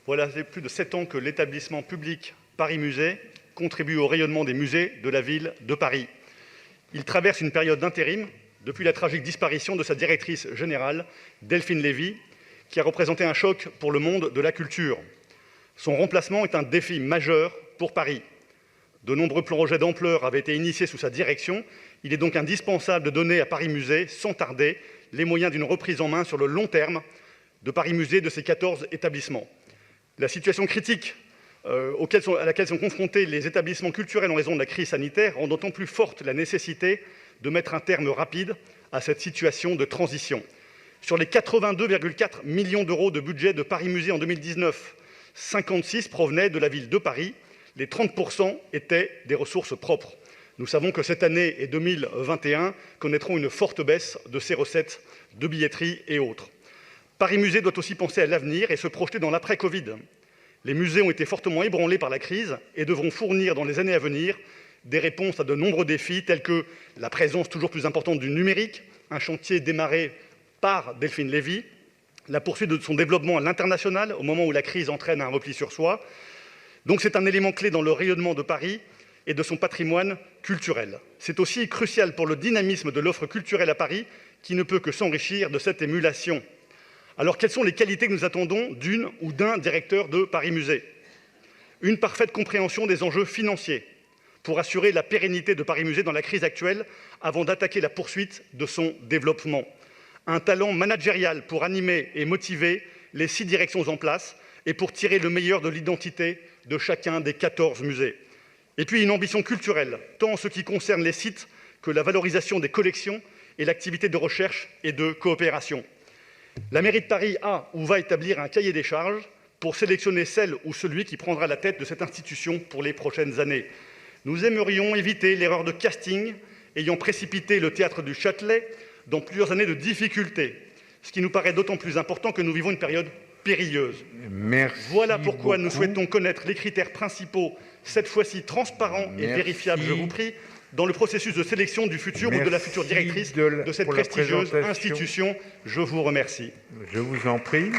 Voilà plus de 7 ans que l'établissement public Paris Musée contribue au rayonnement des musées de la ville de Paris. Il traverse une période d'intérim depuis la tragique disparition de sa directrice générale, Delphine Lévy, qui a représenté un choc pour le monde de la culture. Son remplacement est un défi majeur pour Paris. De nombreux projets d'ampleur avaient été initiés sous sa direction. Il est donc indispensable de donner à Paris Musée, sans tarder, les moyens d'une reprise en main sur le long terme de Paris Musée et de ses 14 établissements. La situation critique à laquelle sont confrontés les établissements culturels en raison de la crise sanitaire rend d'autant plus forte la nécessité de mettre un terme rapide à cette situation de transition. Sur les 82,4 millions d'euros de budget de Paris Musée en 2019, 56 provenaient de la ville de Paris. Les 30% étaient des ressources propres. Nous savons que cette année et 2021 connaîtront une forte baisse de ces recettes de billetterie et autres. Paris Musée doit aussi penser à l'avenir et se projeter dans l'après-Covid. Les musées ont été fortement ébranlés par la crise et devront fournir dans les années à venir des réponses à de nombreux défis tels que la présence toujours plus importante du numérique, un chantier démarré par Delphine Lévy, la poursuite de son développement à l'international au moment où la crise entraîne un repli sur soi. Donc c'est un élément clé dans le rayonnement de Paris et de son patrimoine culturel. C'est aussi crucial pour le dynamisme de l'offre culturelle à Paris qui ne peut que s'enrichir de cette émulation. Alors quelles sont les qualités que nous attendons d'une ou d'un directeur de Paris Musée ? Une parfaite compréhension des enjeux financiers pour assurer la pérennité de Paris Musée dans la crise actuelle avant d'attaquer la poursuite de son développement. Un talent managérial pour animer et motiver les 6 directions en place et pour tirer le meilleur de l'identité de chacun des 14 musées. Et puis une ambition culturelle, tant en ce qui concerne les sites que la valorisation des collections et l'activité de recherche et de coopération. La mairie de Paris a ou va établir un cahier des charges pour sélectionner celle ou celui qui prendra la tête de cette institution pour les prochaines années. Nous aimerions éviter l'erreur de casting ayant précipité le théâtre du Châtelet dans plusieurs années de difficultés, ce qui nous paraît d'autant plus important que nous vivons une période périlleuse. Voilà pourquoi nous souhaitons connaître les critères principaux, cette fois-ci transparents et vérifiables, je vous prie, dans le processus de sélection du futur ou de la future directrice de cette prestigieuse institution. Je vous remercie. Je vous en prie.